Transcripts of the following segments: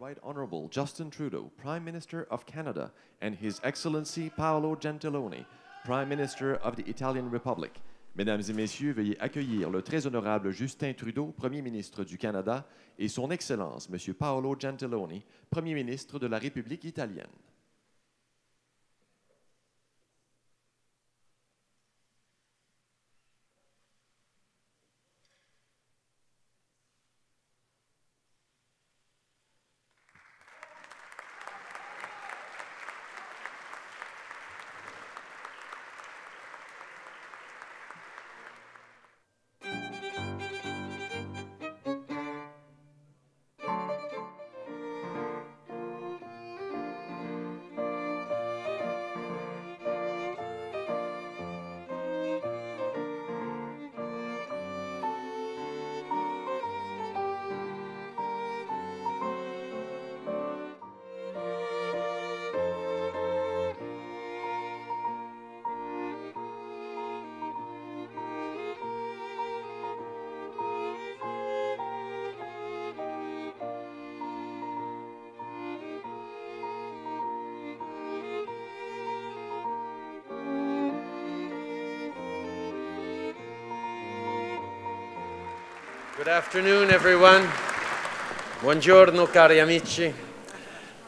Right Honorable Justin Trudeau, Prime Minister of Canada, and His Excellency Paolo Gentiloni, Prime Minister of the Italian Republic. Mesdames et messieurs, veuillez accueillir le très honorable Justin Trudeau, Premier ministre du Canada, et son Excellence, M. Paolo Gentiloni, Premier ministre de la République italienne. Good afternoon, everyone. Buongiorno, cari amici.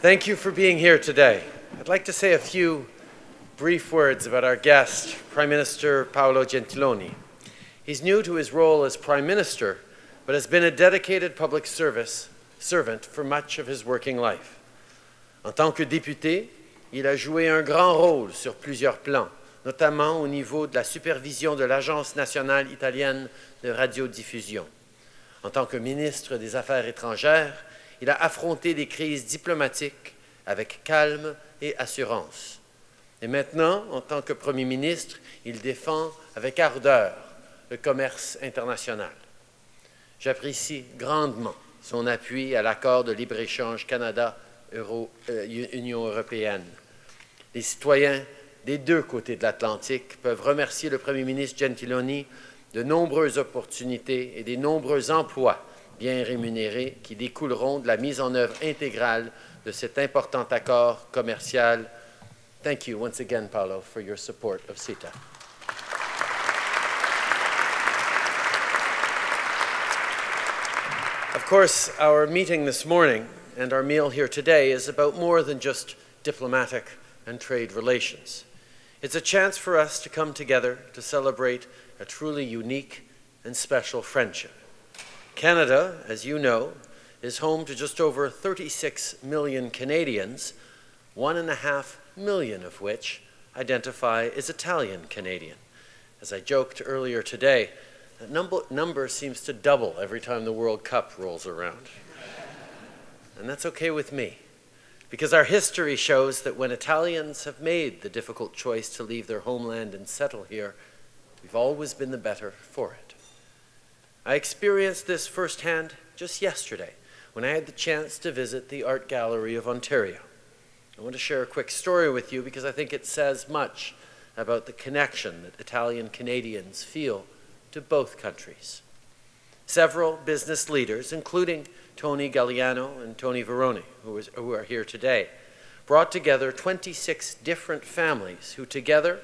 Thank you for being here today. I'd like to say a few brief words about our guest, Prime Minister Paolo Gentiloni. He's new to his role as Prime Minister, but has been a dedicated public servant for much of his working life. En tant que député, il a joué un grand rôle sur plusieurs plans, notamment au niveau de la supervision de l'Agence nationale italienne de radiodiffusion. En tant que ministre des Affaires étrangères, il a affronté des crises diplomatiques avec calme et assurance. Et maintenant, en tant que Premier ministre, il défend avec ardeur le commerce international. J'apprécie grandement son appui à l'accord de libre-échange Canada-Union européenne. Les citoyens des deux côtés de l'Atlantique peuvent remercier le Premier ministre Gentiloni de nombreuses opportunités et des nombreux emplois bien rémunérés qui découleront de la mise en œuvre intégrale de cet important accord commercial. Thank you once again, Paolo, for your support of CETA. Of course, our meeting this morning and our meal here today is about more than just diplomatic and trade relations. It's a chance for us to come together to celebrate a truly unique and special friendship. Canada, as you know, is home to just over 36 million Canadians, 1.5 million of which identify as Italian Canadian. As I joked earlier today, that number seems to double every time the World Cup rolls around. And that's okay with me, because our history shows that when Italians have made the difficult choice to leave their homeland and settle here, we've always been the better for it. I experienced this firsthand just yesterday when I had the chance to visit the Art Gallery of Ontario. I want to share a quick story with you because I think it says much about the connection that Italian Canadians feel to both countries. Several business leaders, including Tony Galliano and Tony Veroni, who are here today, brought together 26 different families who together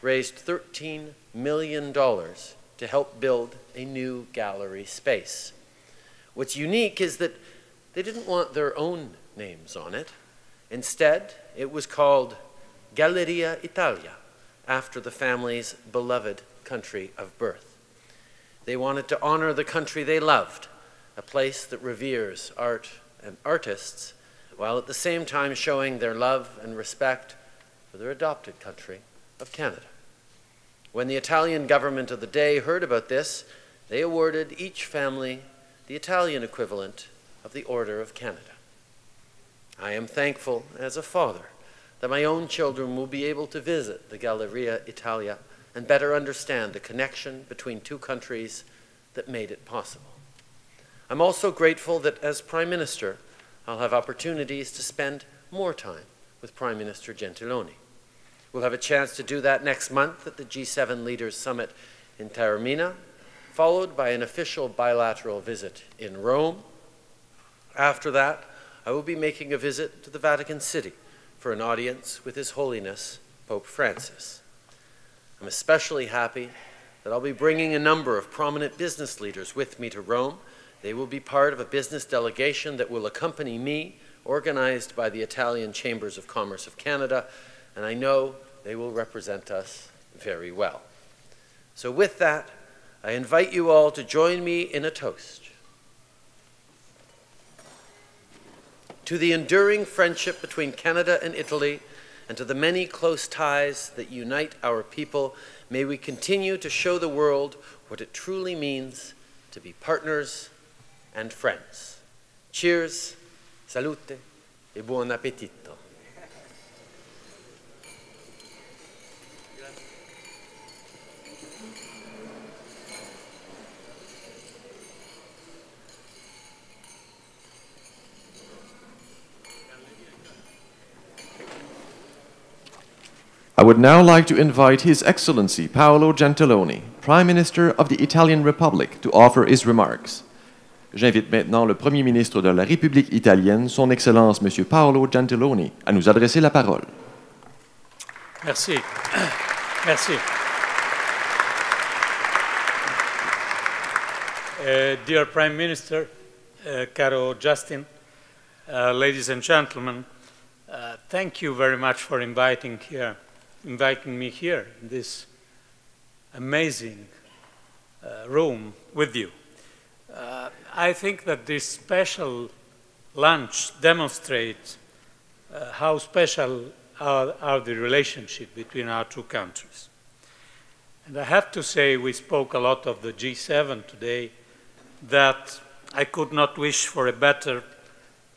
raised $13 million to help build a new gallery space. What's unique is that they didn't want their own names on it. Instead, it was called Galleria Italia, after the family's beloved country of birth. They wanted to honor the country they loved, a place that reveres art and artists, while at the same time showing their love and respect for their adopted country of Canada. When the Italian government of the day heard about this, they awarded each family the Italian equivalent of the Order of Canada. I am thankful as a father that my own children will be able to visit the Galleria Italia and better understand the connection between two countries that made it possible. I'm also grateful that as Prime Minister, I'll have opportunities to spend more time with Prime Minister Gentiloni. We'll have a chance to do that next month at the G7 Leaders Summit in Taormina, followed by an official bilateral visit in Rome. After that, I will be making a visit to the Vatican City for an audience with His Holiness, Pope Francis. I'm especially happy that I'll be bringing a number of prominent business leaders with me to Rome. They will be part of a business delegation that will accompany me, organized by the Italian Chambers of Commerce of Canada, and I know they will represent us very well. So with that, I invite you all to join me in a toast. To the enduring friendship between Canada and Italy, and to the many close ties that unite our people, may we continue to show the world what it truly means to be partners and friends. Cheers, salute, e buon appetito. I would now like to invite His Excellency Paolo Gentiloni, Prime Minister of the Italian Republic, to offer his remarks. J'invite maintenant le Premier ministre de la République italienne, Son Excellence M. Paolo Gentiloni, à nous adresser la parole. Merci. Merci. Dear Prime Minister, caro Justin, ladies and gentlemen, thank you very much for inviting me here in this amazing room with you. I think that this special lunch demonstrates how special are the relationship between our two countries. And I have to say, we spoke a lot of the G7 today, that I could not wish for a better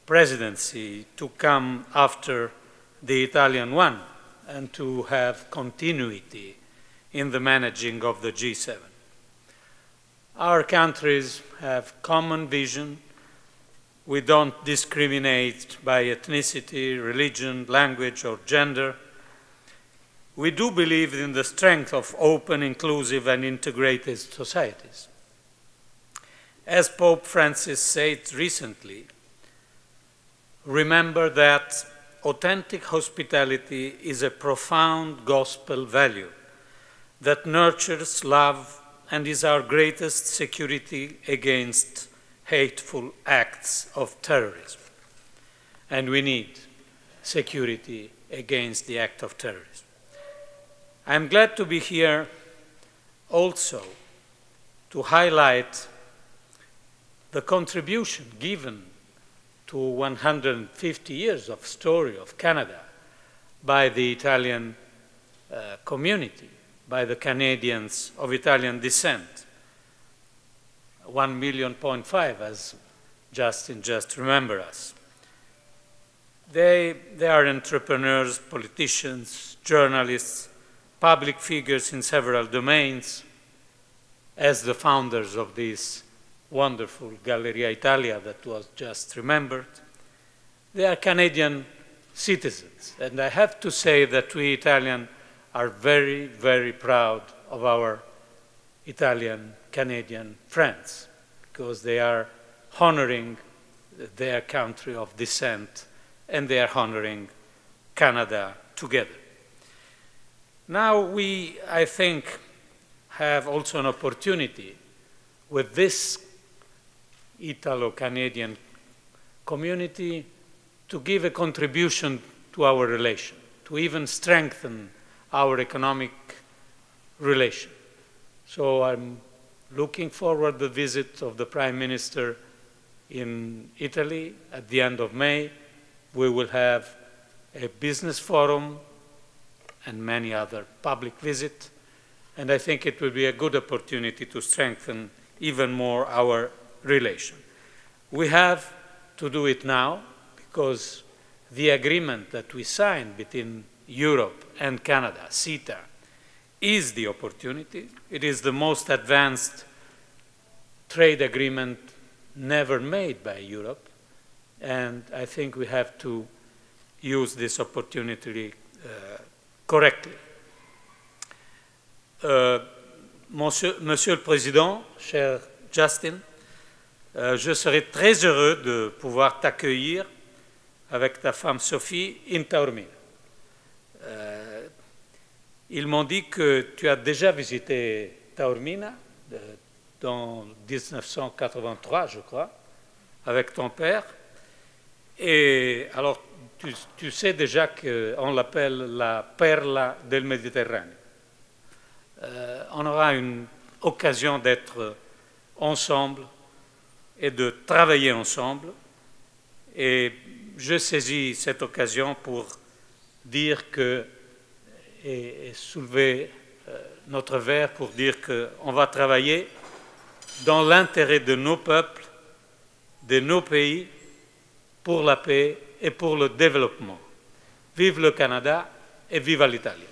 presidency to come after the Italian one, and to have continuity in the managing of the G7. Our countries have common vision. We don't discriminate by ethnicity, religion, language, or gender. We do believe in the strength of open, inclusive, and integrated societies. As Pope Francis said recently, remember that authentic hospitality is a profound gospel value that nurtures love and is our greatest security against hateful acts of terrorism. And we need security against the act of terrorism. I'm glad to be here also to highlight the contribution given to 150 years of story of Canada by the Italian community, by the Canadians of Italian descent. 1.5 million, as Justin just remembered us. They are entrepreneurs, politicians, journalists, public figures in several domains, as the founders of this wonderful Galleria Italia that was just remembered. They are Canadian citizens, and I have to say that we Italians are very, very proud of our Italian-Canadian friends, because they are honoring their country of descent, and they are honoring Canada together. Now we, I think, have also an opportunity with this Italo-Canadian community to give a contribution to our relation, to even strengthen our economic relation. So I'm looking forward to the visit of the Prime Minister in Italy at the end of May. We will have a business forum and many other public visits, and I think it will be a good opportunity to strengthen even more our relation. We have to do it now because the agreement that we signed between Europe and Canada, CETA, is the opportunity. It is the most advanced trade agreement never made by Europe, and I think we have to use this opportunity correctly. Monsieur le Président, cher Justin, je serai très heureux de pouvoir t'accueillir avec ta femme Sophie in Taormina. Ils m'ont dit que tu as déjà visité Taormina dans 1983, je crois, avec ton père. Et alors, tu sais déjà qu'on l'appelle la perla del Méditerranée. On aura une occasion d'être ensemble et de travailler ensemble. Et je saisis cette occasion pour dire que, et soulever notre verre pour dire qu'on va travailler dans l'intérêt de nos peuples, de nos pays, pour la paix et pour le développement. Vive le Canada et vive l'Italie.